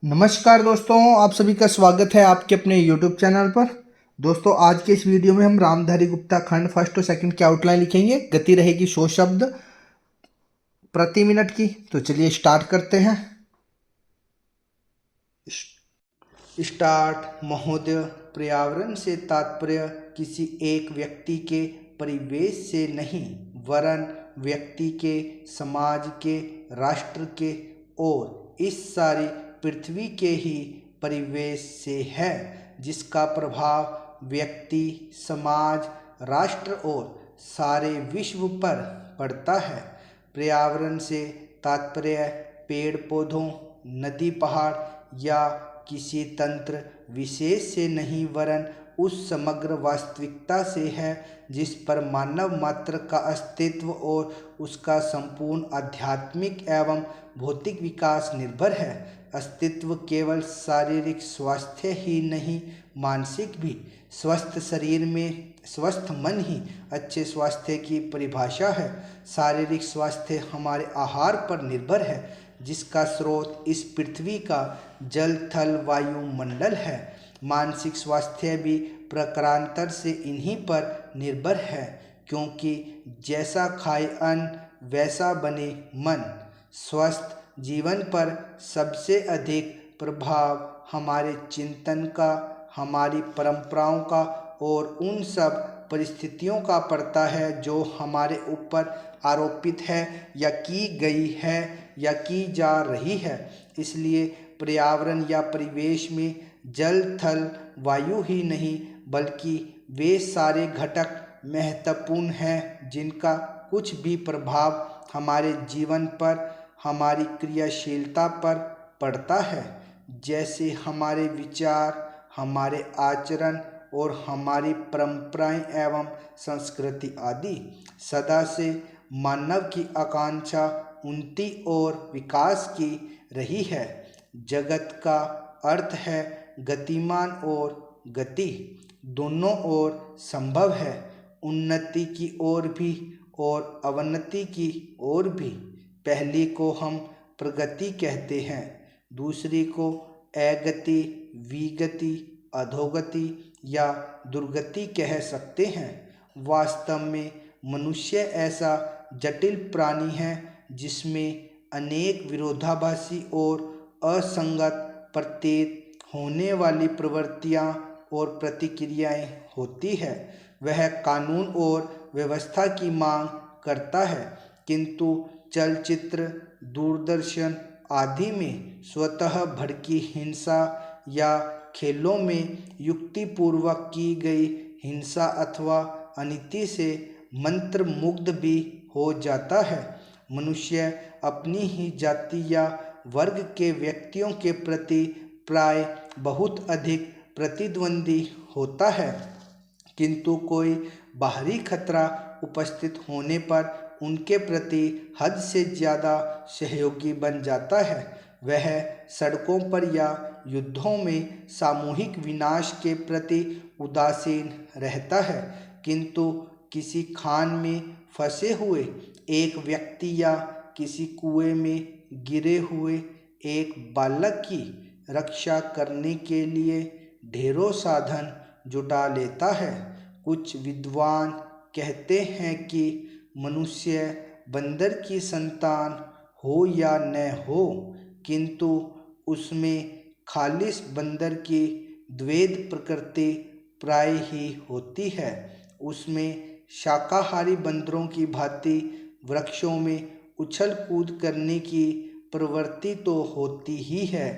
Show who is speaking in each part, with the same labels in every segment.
Speaker 1: नमस्कार दोस्तों, आप सभी का स्वागत है आपके अपने YouTube चैनल पर। दोस्तों, आज के इस वीडियो में हम रामधारी गुप्ता खंड फर्स्ट और सेकंड की आउटलाइन लिखेंगे। गति रहेगी 100 शब्द प्रति मिनट की। तो चलिए स्टार्ट करते हैं। स्टार्ट। महोदय, पर्यावरण से तात्पर्य किसी एक व्यक्ति के परिवेश से नहीं वरन व्यक्ति के, समाज के, राष्ट्र के और इस सारी पृथ्वी के ही परिवेश से है, जिसका प्रभाव व्यक्ति, समाज, राष्ट्र और सारे विश्व पर पड़ता है। पर्यावरण से तात्पर्य पेड़ पौधों, नदी पहाड़ या किसी तंत्र विशेष से नहीं वरन उस समग्र वास्तविकता से है जिस पर मानव मात्र का अस्तित्व और उसका संपूर्ण आध्यात्मिक एवं भौतिक विकास निर्भर है। अस्तित्व केवल शारीरिक स्वास्थ्य ही नहीं, मानसिक भी। स्वस्थ शरीर में स्वस्थ मन ही अच्छे स्वास्थ्य की परिभाषा है। शारीरिक स्वास्थ्य हमारे आहार पर निर्भर है, जिसका स्रोत इस पृथ्वी का जल, थल, वायु मंडल है। मानसिक स्वास्थ्य भी प्रकारांतर से इन्हीं पर निर्भर है, क्योंकि जैसा खाए अन्न वैसा बने मन। स्वस्थ जीवन पर सबसे अधिक प्रभाव हमारे चिंतन का, हमारी परंपराओं का और उन सब परिस्थितियों का पड़ता है जो हमारे ऊपर आरोपित है या की गई है या की जा रही है। इसलिए पर्यावरण या परिवेश में जल, थल, वायु ही नहीं बल्कि वे सारे घटक महत्वपूर्ण हैं जिनका कुछ भी प्रभाव हमारे जीवन पर, हमारी क्रियाशीलता पर पड़ता है। जैसे हमारे विचार, हमारे आचरण और हमारी परंपराएं एवं संस्कृति आदि। सदा से मानव की आकांक्षा उन्नति और विकास की रही है। जगत का अर्थ है गतिमान और गति दोनों ओर संभव है, उन्नति की ओर भी और अवनति की ओर भी। पहली को हम प्रगति कहते हैं, दूसरी को अगति, विगति, अधोगति या दुर्गति कह सकते हैं। वास्तव में मनुष्य ऐसा जटिल प्राणी है जिसमें अनेक विरोधाभासी और असंगत प्रतीत होने वाली प्रवृत्तियां और प्रतिक्रियाएं होती है। वह कानून और व्यवस्था की मांग करता है, किंतु चलचित्र, दूरदर्शन आदि में स्वतः भड़की हिंसा या खेलों में युक्तिपूर्वक की गई हिंसा अथवा अनीति से मंत्र मुग्ध भी हो जाता है। मनुष्य अपनी ही जाति या वर्ग के व्यक्तियों के प्रति प्राय बहुत अधिक प्रतिद्वंदी होता है, किंतु कोई बाहरी खतरा उपस्थित होने पर उनके प्रति हद से ज़्यादा सहयोगी बन जाता है। वह सड़कों पर या युद्धों में सामूहिक विनाश के प्रति उदासीन रहता है, किंतु किसी खान में फंसे हुए एक व्यक्ति या किसी कुएं में गिरे हुए एक बालक की रक्षा करने के लिए ढेरों साधन जुटा लेता है। कुछ विद्वान कहते हैं कि मनुष्य बंदर की संतान हो या न हो, किंतु उसमें खालिस बंदर की द्वैध प्रकृति प्राय ही होती है। उसमें शाकाहारी बंदरों की भांति वृक्षों में उछल कूद करने की प्रवृत्ति तो होती ही है,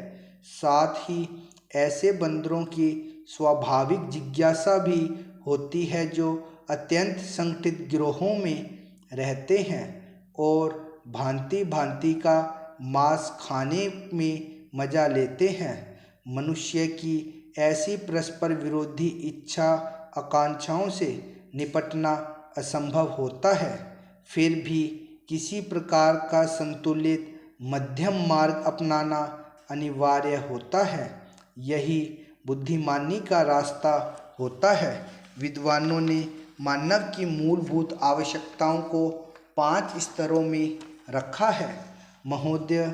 Speaker 1: साथ ही ऐसे बंदरों की स्वाभाविक जिज्ञासा भी होती है जो अत्यंत संगठित गिरोहों में रहते हैं और भांति भांति का मांस खाने में मजा लेते हैं। मनुष्य की ऐसी परस्पर विरोधी इच्छा आकांक्षाओं से निपटना असंभव होता है, फिर भी किसी प्रकार का संतुलित मध्यम मार्ग अपनाना अनिवार्य होता है। यही बुद्धिमानी का रास्ता होता है। विद्वानों ने मानव की मूलभूत आवश्यकताओं को 5 स्तरों में रखा है। महोदय,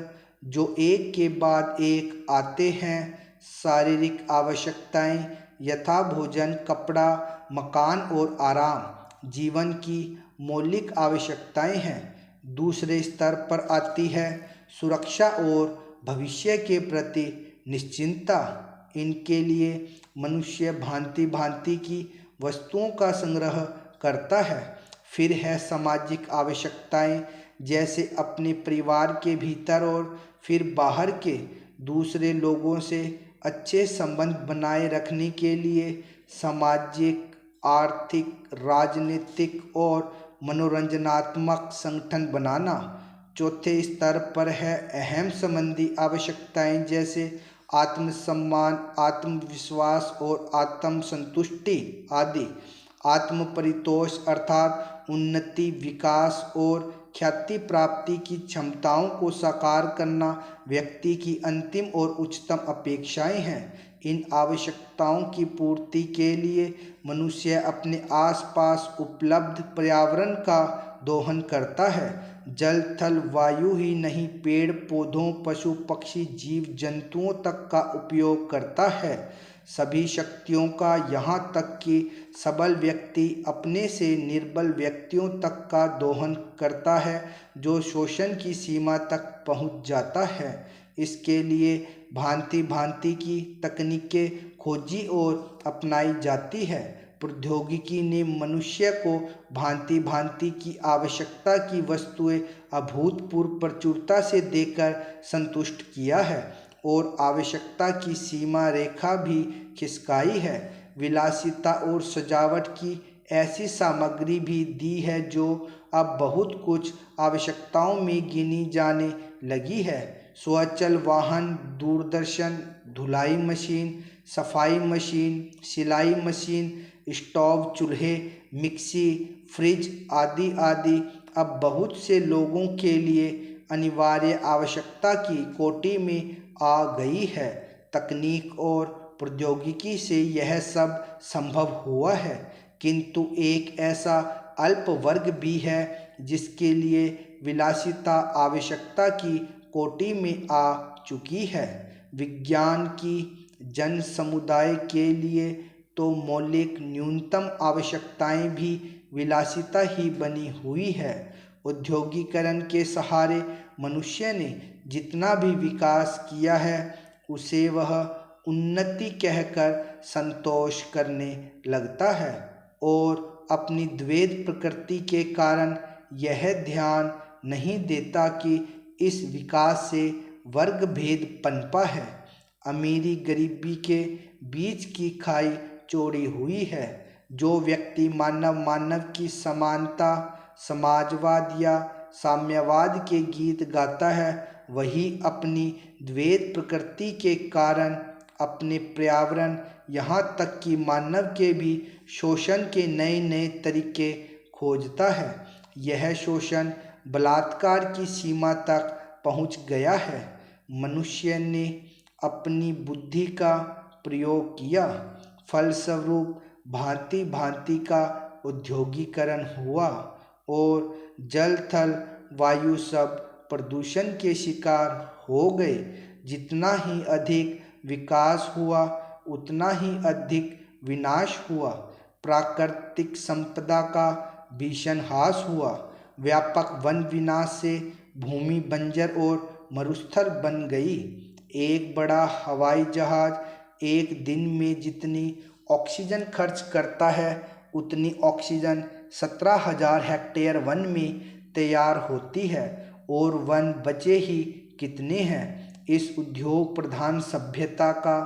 Speaker 1: जो एक के बाद एक आते हैं। शारीरिक आवश्यकताएं यथा भोजन, कपड़ा, मकान और आराम जीवन की मौलिक आवश्यकताएं हैं। दूसरे स्तर पर आती है सुरक्षा और भविष्य के प्रति निश्चिंतता। इनके लिए मनुष्य भांति भांति की वस्तुओं का संग्रह करता है। फिर है सामाजिक आवश्यकताएं, जैसे अपने परिवार के भीतर और फिर बाहर के दूसरे लोगों से अच्छे संबंध बनाए रखने के लिए सामाजिक, आर्थिक, राजनीतिक और मनोरंजनात्मक संगठन बनाना। चौथे स्तर पर है अहम संबंधी आवश्यकताएं, जैसे आत्मसम्मान, आत्मविश्वास और आत्मसंतुष्टि आदि। आत्म परितोष अर्थात उन्नति, विकास और ख्याति प्राप्ति की क्षमताओं को साकार करना व्यक्ति की अंतिम और उच्चतम अपेक्षाएं हैं। इन आवश्यकताओं की पूर्ति के लिए मनुष्य अपने आसपास उपलब्ध पर्यावरण का दोहन करता है। जल, थल, वायु ही नहीं, पेड़ पौधों, पशु पक्षी, जीव जंतुओं तक का उपयोग करता है। सभी शक्तियों का, यहाँ तक कि सबल व्यक्ति अपने से निर्बल व्यक्तियों तक का दोहन करता है, जो शोषण की सीमा तक पहुँच जाता है। इसके लिए भांति भांति की तकनीकें खोजी और अपनाई जाती है। प्रौद्योगिकी ने मनुष्य को भांति भांति की आवश्यकता की वस्तुएं अभूतपूर्व प्रचुरता से देकर संतुष्ट किया है और आवश्यकता की सीमा रेखा भी खिसकाई है। विलासिता और सजावट की ऐसी सामग्री भी दी है जो अब बहुत कुछ आवश्यकताओं में गिनी जाने लगी है। स्वचल वाहन, दूरदर्शन, धुलाई मशीन, सफाई मशीन, सिलाई मशीन, स्टोव, चूल्हे, मिक्सी, फ्रिज आदि आदि अब बहुत से लोगों के लिए अनिवार्य आवश्यकता की कोटि में आ गई है। तकनीक और प्रौद्योगिकी से यह सब संभव हुआ है, किंतु एक ऐसा अल्प वर्ग भी है जिसके लिए विलासिता आवश्यकता की कोटि में आ चुकी है। विज्ञान की जन समुदाय के लिए तो मौलिक न्यूनतम आवश्यकताएं भी विलासिता ही बनी हुई है। औद्योगिकरण के सहारे मनुष्य ने जितना भी विकास किया है उसे वह उन्नति कहकर संतोष करने लगता है और अपनी द्वैत प्रकृति के कारण यह ध्यान नहीं देता कि इस विकास से वर्ग भेद पनपा है। अमीरी गरीबी के बीच की खाई चौड़ी हुई है। जो व्यक्ति मानव की समानता, समाजवाद या साम्यवाद के गीत गाता है, वही अपनी द्वैत प्रकृति के कारण अपने पर्यावरण, यहाँ तक कि मानव के भी शोषण के नए नए तरीके खोजता है। यह शोषण बलात्कार की सीमा तक पहुँच गया है। मनुष्य ने अपनी बुद्धि का प्रयोग किया, फलस्वरूप भांति भांति का औद्योगिकरण हुआ और जल, थल, वायु सब प्रदूषण के शिकार हो गए। जितना ही अधिक विकास हुआ उतना ही अधिक विनाश हुआ। प्राकृतिक संपदा का भीषण ह्रास हुआ। व्यापक वन विनाश से भूमि बंजर और मरुस्थल बन गई। एक बड़ा हवाई जहाज एक दिन में जितनी ऑक्सीजन खर्च करता है उतनी ऑक्सीजन 17,000 हेक्टेयर वन में तैयार होती है और वन बचे ही कितने हैं। इस उद्योग प्रधान सभ्यता का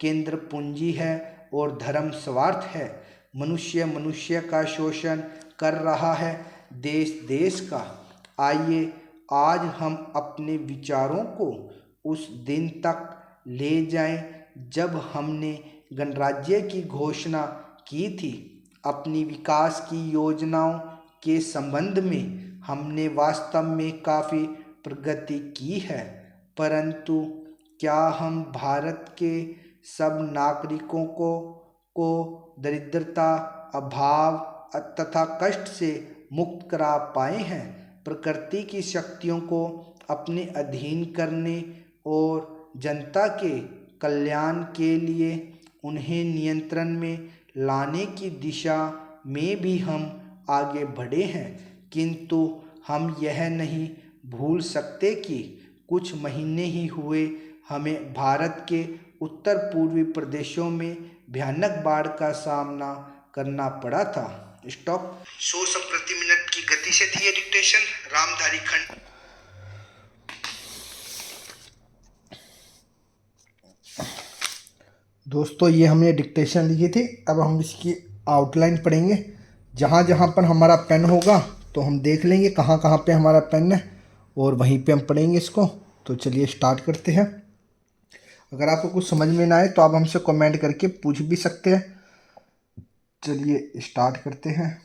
Speaker 1: केंद्र पूंजी है और धर्म स्वार्थ है। मनुष्य मनुष्य का शोषण कर रहा है, देश देश का। आइए आज हम अपने विचारों को उस दिन तक ले जाएं जब हमने गणराज्य की घोषणा की थी। अपनी विकास की योजनाओं के संबंध में हमने वास्तव में काफ़ी प्रगति की है, परंतु क्या हम भारत के सब नागरिकों को दरिद्रता, अभाव तथा कष्ट से मुक्त करा पाए हैं? प्रकृति की शक्तियों को अपने अधीन करने और जनता के कल्याण के लिए उन्हें नियंत्रण में लाने की दिशा में भी हम आगे बढ़े हैं। किंतु हम यह नहीं भूल सकते कि कुछ महीने ही हुए हमें भारत के उत्तर पूर्वी प्रदेशों में भयानक बाढ़ का सामना करना पड़ा था। स्टॉप। 100 प्रति मिनट की गति से थी ये डिक्टेशन। रामधारी खंड। दोस्तों ये हमने डिक्टेशन लिखी थी, अब हम इसकी आउटलाइन पढ़ेंगे। जहाँ जहाँ पर हमारा पेन होगा तो हम देख लेंगे कहाँ कहाँ पे हमारा पेन है और वहीं पे हम पढ़ेंगे इसको। तो चलिए स्टार्ट करते हैं। अगर आपको कुछ समझ में ना आए तो आप हमसे कमेंट करके पूछ भी सकते हैं। चलिए स्टार्ट करते हैं।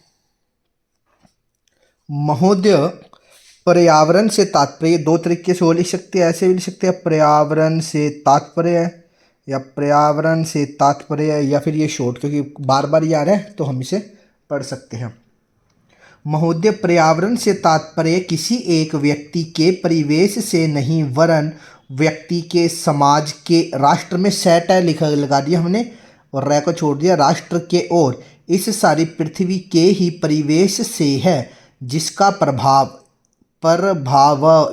Speaker 1: महोदय, पर्यावरण से तात्पर्य दो तरीके से वो लिख सकते हैं, ऐसे भी लिख सकते हैं पर्यावरण से तात्पर्य या पर्यावरण से तात्पर्य, या फिर ये शॉर्ट क्योंकि बार बार ये आ रहा है तो हम इसे पढ़ सकते हैं। महोदय, पर्यावरण से तात्पर्य किसी एक व्यक्ति के परिवेश से नहीं वरन व्यक्ति के, समाज के, राष्ट्र में सेट है लिखा लगा दिया हमने और रै को छोड़ दिया, राष्ट्र के और इस सारी पृथ्वी के ही परिवेश से है जिसका प्रभाव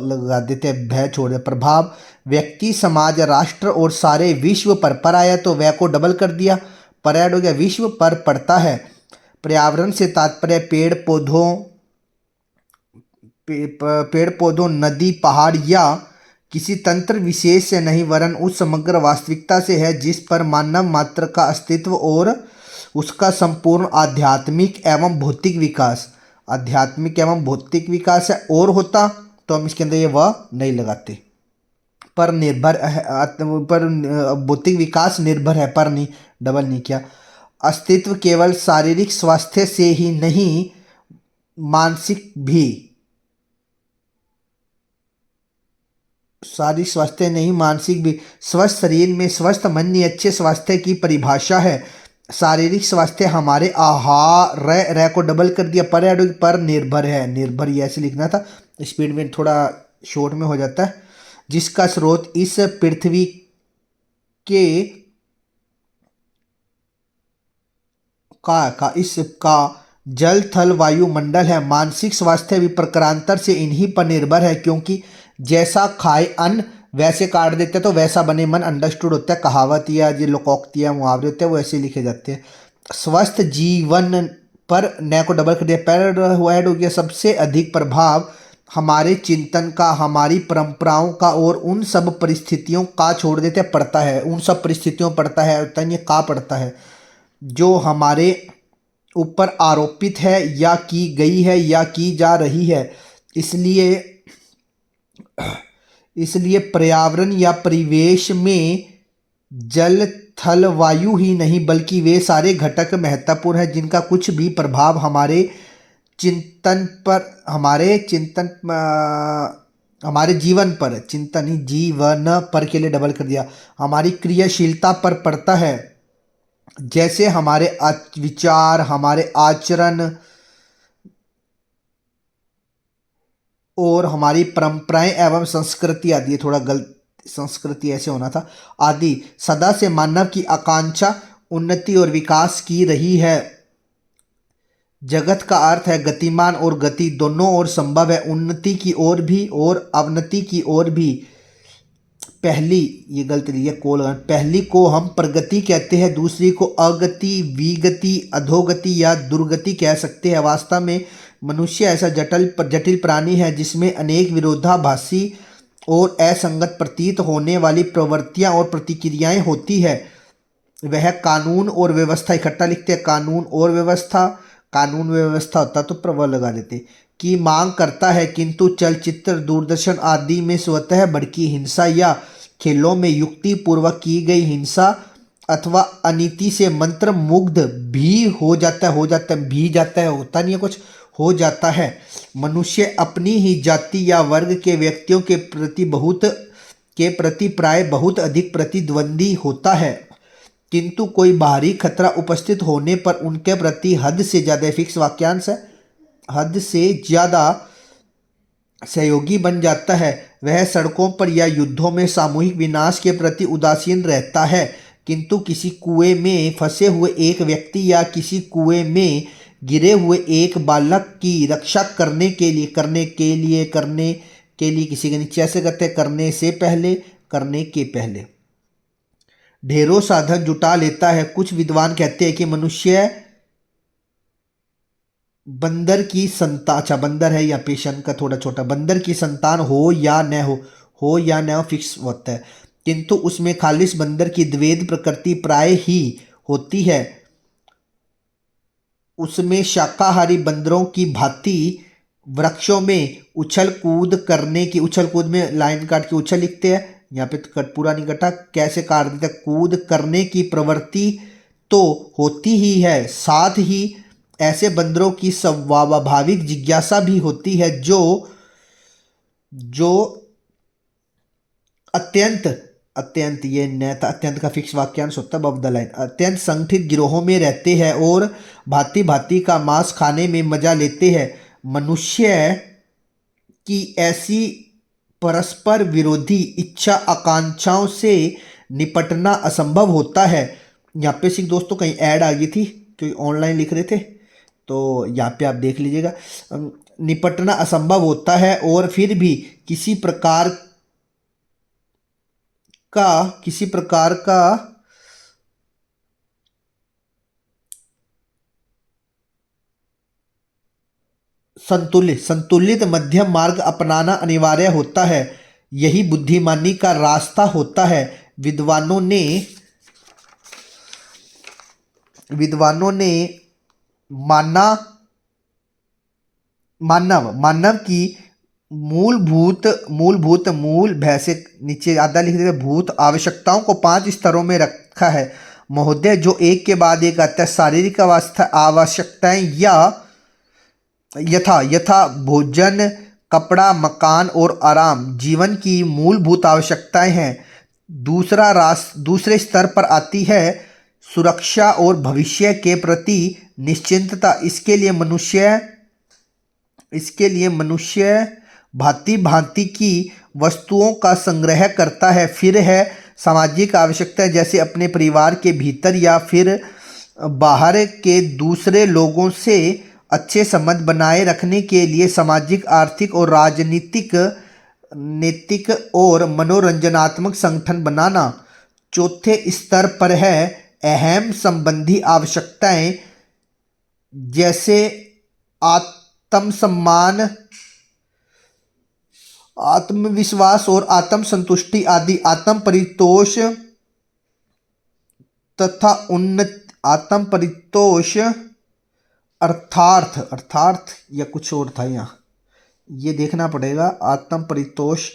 Speaker 1: लगा देते हैं, भय छोड़ दे, प्रभाव व्यक्ति, समाज, राष्ट्र और सारे विश्व पर आया तो वह को डबल कर दिया, पर ऐड हो गया, विश्व पर पड़ता है। पर्यावरण से तात्पर्य पेड़ पौधों, नदी, पहाड़ या किसी तंत्र विशेष से नहीं वरन उस समग्र वास्तविकता से है जिस पर मानव मात्र का अस्तित्व और उसका संपूर्ण आध्यात्मिक एवं भौतिक विकास है। और होता तो हम इसके अंदर ये वह नहीं लगाते। पर निर्भर है, पर भौतिक विकास निर्भर है, पर नहीं, डबल नहीं किया। अस्तित्व केवल शारीरिक स्वास्थ्य से ही नहीं मानसिक भी, शारीरिक स्वास्थ्य नहीं मानसिक भी। स्वस्थ शरीर में स्वस्थ मन ही अच्छे स्वास्थ्य की परिभाषा है। शारीरिक स्वास्थ्य हमारे आहार, रै को डबल कर दिया, पर निर्भर है, निर्भर ये ऐसे लिखना था, स्पीड में थोड़ा शॉर्ट में हो जाता है। जिसका स्रोत इस पृथ्वी के इसका जल, थल, वायु मंडल है। मानसिक स्वास्थ्य भी प्रकारांतर से इन्हीं पर निर्भर है क्योंकि जैसा खाए अन्न वैसे काट देते हैं तो वैसा बने मन, अंडरस्टूड होता है। कहावत या जो लोकोक्ति या मुहावरे होते हैं वो ऐसे लिखे जाते हैं। स्वस्थ जीवन पर न को डबल कर दिया, पैर ऐड हो गया। सबसे अधिक प्रभाव हमारे चिंतन का, हमारी परंपराओं का और उन सब परिस्थितियों का छोड़ देते पड़ता है, उन सब परिस्थितियों पड़ता है, ये का पड़ता है जो हमारे ऊपर आरोपित है या की गई है या की जा रही है। इसलिए पर्यावरण या परिवेश में जल, थल, वायु ही नहीं बल्कि वे सारे घटक महत्वपूर्ण हैं जिनका कुछ भी प्रभाव हमारे जीवन पर के लिए डबल कर दिया, हमारी क्रियाशीलता पर पड़ता है। जैसे हमारे विचार, हमारे आचरण और हमारी परंपराएं एवं संस्कृति आदि, थोड़ा गलत संस्कृति ऐसे होना था, आदि सदा से मानव की आकांक्षा उन्नति और विकास की रही है। जगत का अर्थ है गतिमान और गति दोनों ओर संभव है, उन्नति की ओर भी और अवनति की ओर भी। पहली, ये गलत लिखी है, पहली को हम प्रगति कहते हैं, दूसरी को अगति, विगति, अधोगति या दुर्गति कह सकते हैं। वास्तव में मनुष्य ऐसा जटिल प्राणी है जिसमें अनेक विरोधाभासी और असंगत प्रतीत होने वाली प्रवृत्तियां और प्रतिक्रियाएं होती है। वह कानून और व्यवस्था, इकट्ठा लिखते हैं, कानून और व्यवस्था होता तो प्रबल लगा देते, की मांग करता है, किंतु चलचित्र, दूरदर्शन आदि में स्वतः भड़की हिंसा या खेलों में युक्ति पूर्वक की गई हिंसा अथवा अनीति से मंत्र मुग्ध भी हो जाता है। मनुष्य अपनी ही जाति या वर्ग के व्यक्तियों के प्रति प्राय बहुत अधिक प्रतिद्वंदी होता है, किंतु कोई बाहरी खतरा उपस्थित होने पर उनके प्रति हद से ज़्यादा, फिक्स वाक्यांश है, हद से ज़्यादा सहयोगी बन जाता है। वह सड़कों पर या युद्धों में सामूहिक विनाश के प्रति उदासीन रहता है, किंतु किसी कुएं में फंसे हुए एक व्यक्ति या किसी कुएं में गिरे हुए एक बालक की रक्षा करने के लिए किसी के नीचे ऐसे करते करने से पहले, करने के पहले ढेरों साधन जुटा लेता है। कुछ विद्वान कहते हैं कि मनुष्य बंदर की संतान, अच्छा बंदर है या पेशन का थोड़ा छोटा, बंदर की संतान हो या न हो फिक्स होता है, किंतु उसमें खालिश बंदर की द्वैध प्रकृति प्राय ही होती है। उसमें शाकाहारी बंदरों की भांति वृक्षों में उछल कूद में लाइन काट के उछल लिखते हैं, यहाँ पे कट पूरा नहीं कटा, कैसे काट देता, कूद करने की प्रवृत्ति तो होती ही है, साथ ही ऐसे बंदरों की स्वाभाविक जिज्ञासा भी होती है जो अत्यंत अत्यंत ये नेता अत्यंत का फिक्स वाक्यांश होता है, द लाइन, अत्यंत संगठित गिरोहों में रहते हैं और भांति भांति का मांस खाने में मजा लेते हैं। मनुष्य की ऐसी परस्पर विरोधी इच्छा आकांक्षाओं से निपटना असंभव होता है। यहाँ पे सिर्फ दोस्तों कहीं ऐड आ गई थी, क्योंकि ऑनलाइन लिख रहे थे, तो यहाँ पे आप देख लीजिएगा। निपटना असंभव होता है और फिर भी किसी प्रकार का संतुलित मध्यम मार्ग अपनाना अनिवार्य होता है। यही बुद्धिमानी का रास्ता होता है। विद्वानों ने मानव की मूल भैसे नीचे आधा लिख देते भूत आवश्यकताओं को 5 स्तरों में रखा है महोदय, जो एक के बाद एक आते हैं। शारीरिक आवश्यकताएं या यथा भोजन, कपड़ा, मकान और आराम जीवन की मूलभूत आवश्यकताएं हैं। दूसरे स्तर पर आती है सुरक्षा और भविष्य के प्रति निश्चिंतता। इसके लिए मनुष्य भांति भांति की वस्तुओं का संग्रह करता है। फिर है सामाजिक आवश्यकता, जैसे अपने परिवार के भीतर या फिर बाहर के दूसरे लोगों से अच्छे संबंध बनाए रखने के लिए सामाजिक, आर्थिक और राजनीतिक, नैतिक और मनोरंजनात्मक संगठन बनाना। चौथे स्तर पर है अहम संबंधी आवश्यकताएं, जैसे आत्मसम्मान, आत्मविश्वास और आत्मसंतुष्टि आदि। आत्म परितोष तथा आत्म परितोष अर्थार्थ या कुछ और था, यहाँ ये देखना पड़ेगा। आत्म परितोष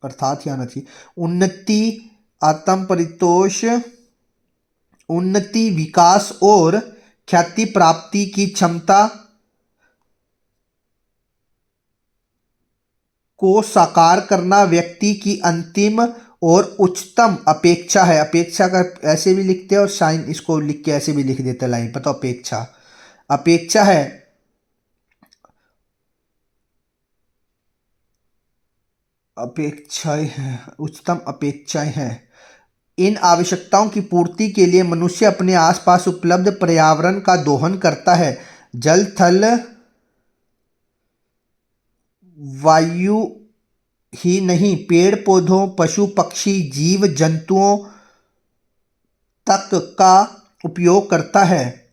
Speaker 1: अर्थात यहाँ थी उन्नति, आत्म परितोष उन्नति, विकास और ख्याति प्राप्ति की क्षमता को साकार करना व्यक्ति की अंतिम और उच्चतम अपेक्षा है। अपेक्षा का ऐसे भी लिखते हैं और साइन इसको लिख के ऐसे भी लिख देते हैं लाइन, पता अपेक्षा है उच्चतम अपेक्षाएं हैं। इन आवश्यकताओं की पूर्ति के लिए मनुष्य अपने आसपास उपलब्ध पर्यावरण का दोहन करता है। जल, थल, वायु ही नहीं, पेड़ पौधों, पशु पक्षी, जीव जंतुओं तक का उपयोग करता है।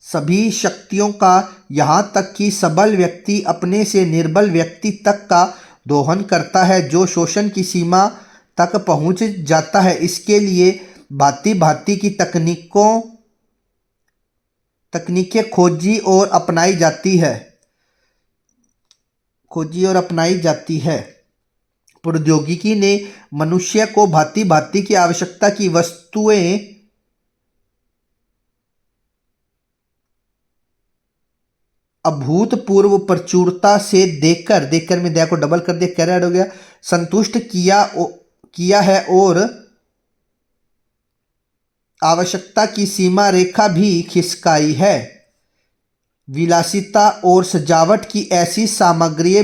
Speaker 1: सभी शक्तियों का, यहाँ तक कि सबल व्यक्ति अपने से निर्बल व्यक्ति तक का दोहन करता है, जो शोषण की सीमा तक पहुंच जाता है। इसके लिए भांति भांति की तकनीकें खोजी और अपनाई जाती है। प्रौद्योगिकी ने मनुष्य को भांति भांति की आवश्यकता की वस्तुएं अभूतपूर्व प्रचुरता से देखकर में देखो डबल कर दे, कैरेट हो गया, संतुष्ट किया है और आवश्यकता की सीमा रेखा भी खिसकाई है। विलासिता और सजावट की ऐसी सामग्री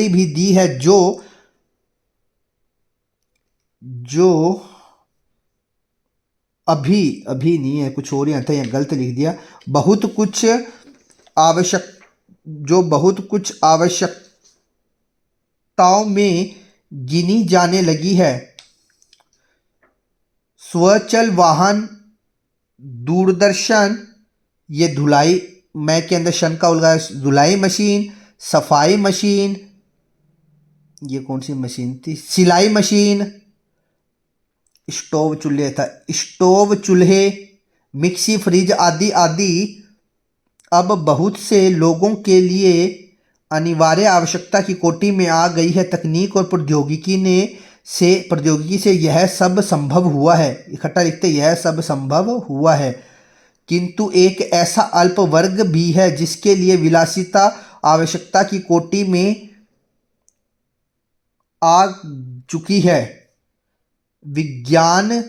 Speaker 1: भी दी है जो अभी अभी नहीं है, कुछ और यहाँ था, यहाँ गलत लिख दिया। बहुत कुछ आवश्यक जो बहुत कुछ आवश्यकताओं में गिनी जाने लगी है। स्वचल वाहन, दूरदर्शन, ये धुलाई, मैं के अंदर शन का उलगा, धुलाई मशीन, सफाई मशीन, ये कौन सी मशीन थी, सिलाई मशीन, स्टोव चूल्हे, मिक्सी, फ्रिज आदि आदि अब बहुत से लोगों के लिए अनिवार्य आवश्यकता की कोटि में आ गई है। तकनीक और प्रौद्योगिकी से यह सब संभव हुआ है। इकट्ठा लिखते, यह सब संभव हुआ है। किंतु एक ऐसा अल्प वर्ग भी है जिसके लिए विलासिता आवश्यकता की कोटि में आ चुकी है। विज्ञान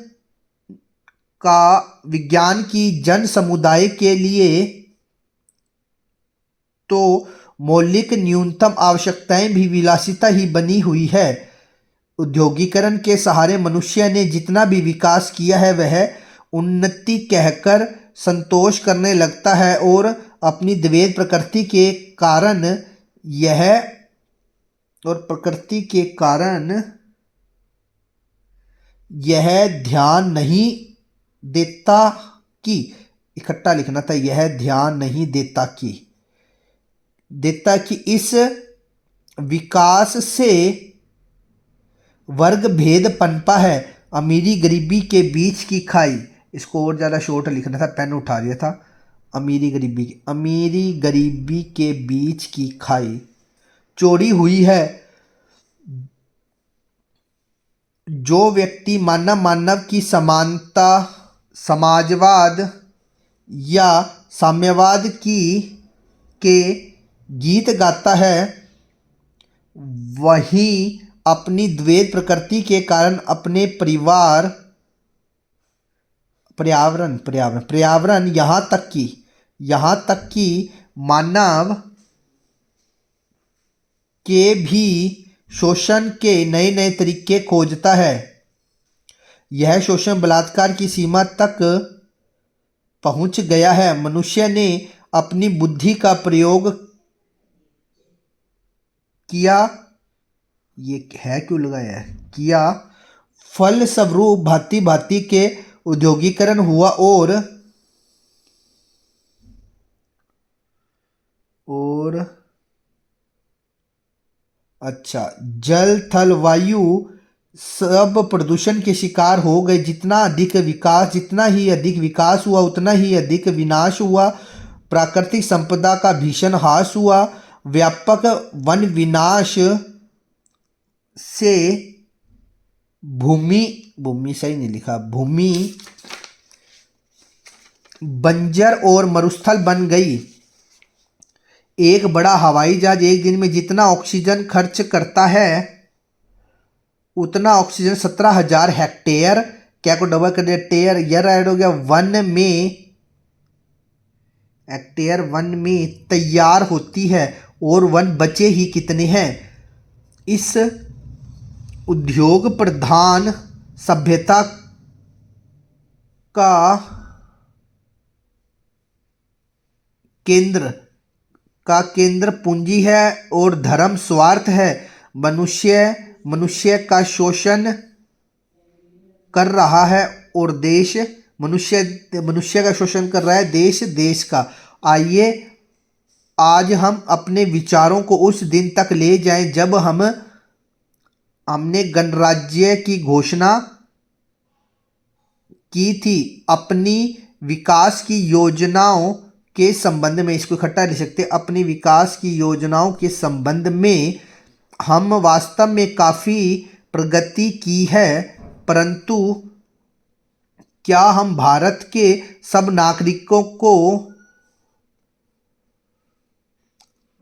Speaker 1: की जन समुदाय के लिए तो मौलिक न्यूनतम आवश्यकताएं भी विलासिता ही बनी हुई है। औद्योगिकरण के सहारे मनुष्य ने जितना भी विकास किया है वह उन्नति कहकर संतोष करने लगता है और अपनी द्वैत प्रकृति के कारण यह ध्यान नहीं देता कि इकट्ठा लिखना था, यह ध्यान नहीं देता कि इस विकास से वर्ग भेद पनपा है। अमीरी गरीबी के बीच की खाई, इसको और ज़्यादा शॉर्ट लिखना था, पेन उठा लिया था। अमीरी गरीबी के बीच की खाई चौड़ी हुई है। जो व्यक्ति मानव की समानता, समाजवाद या साम्यवाद के गीत गाता है, वही अपनी द्वैत प्रकृति के कारण अपने पर्यावरण यहाँ तक कि मानव के भी शोषण के नए नए तरीके खोजता है। यह शोषण बलात्कार की सीमा तक पहुंच गया है। मनुष्य ने अपनी बुद्धि का प्रयोग किया, ये है क्यों लगाया है, किया, फलस्वरूप भांति भांति के औद्योगिकरण हुआ और जल थल वायु सब प्रदूषण के शिकार हो गए। जितना ही अधिक विकास हुआ उतना ही अधिक विनाश हुआ। प्राकृतिक संपदा का भीषण ह्रास हुआ। व्यापक वन विनाश से भूमि सही नहीं लिखा, भूमि बंजर और मरुस्थल बन गई। एक बड़ा हवाई जहाज एक दिन में जितना ऑक्सीजन खर्च करता है उतना ऑक्सीजन 17,000 हेक्टेयर, क्या को डबल कर दिया, टेयर, यह ऐड हो गया, हेक्टेयर वन में तैयार होती है। और वन बचे ही कितने हैं। इस उद्योग प्रधान सभ्यता का केंद्र पूंजी है और धर्म स्वार्थ है। मनुष्य का शोषण कर रहा है और देश मनुष्य का शोषण कर रहा है, देश का। आइए आज हम अपने विचारों को उस दिन तक ले जाएं जब हमने गणराज्य की घोषणा की थी। अपनी विकास की योजनाओं के संबंध में, इसको इकट्ठा लिख सकते, अपनी विकास की योजनाओं के संबंध में हम वास्तव में काफ़ी प्रगति की है, परंतु क्या हम भारत के सब नागरिकों को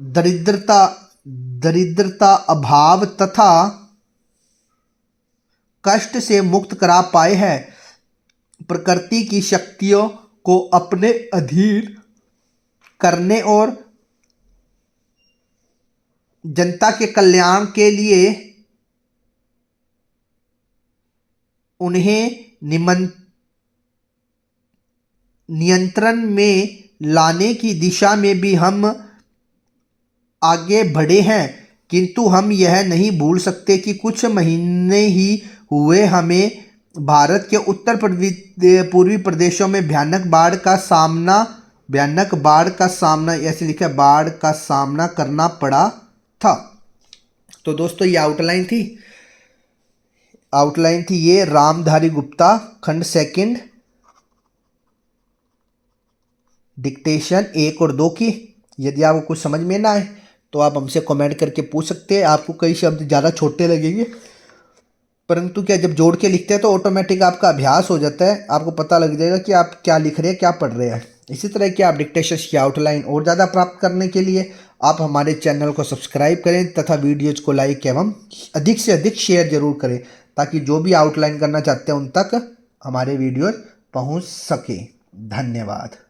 Speaker 1: दरिद्रता, अभाव तथा कष्ट से मुक्त करा पाए हैं? प्रकृति की शक्तियों को अपने अधीन करने और जनता के कल्याण के लिए उन्हें नियंत्रण में लाने की दिशा में भी हम आगे बढ़े हैं, किंतु हम यह नहीं भूल सकते कि कुछ महीने ही हुए हमें भारत के उत्तर पूर्वी प्रदेशों में भयानक बाढ़ का सामना ऐसे लिखा बाढ़ का सामना करना पड़ा था। तो दोस्तों ये आउटलाइन थी ये रामधारी गुप्ता खंड सेकंड डिक्टेशन 1 और 2 की। यदि आपको कुछ समझ में ना आए तो आप हमसे कमेंट करके पूछ सकते हैं। आपको कई शब्द ज़्यादा छोटे लगेंगे, परंतु क्या जब जोड़ के लिखते हैं तो ऑटोमेटिक आपका अभ्यास हो जाता है, आपको पता लग जाएगा कि आप क्या लिख रहे हैं, क्या पढ़ रहे हैं। इसी तरह की आप डिक्टेशन की आउटलाइन और ज़्यादा प्राप्त करने के लिए आप हमारे चैनल को सब्सक्राइब करें तथा वीडियोज़ को लाइक एवं अधिक से अधिक शेयर जरूर करें, ताकि जो भी आउटलाइन करना चाहते हैं उन तक हमारे वीडियो पहुँच सके। धन्यवाद।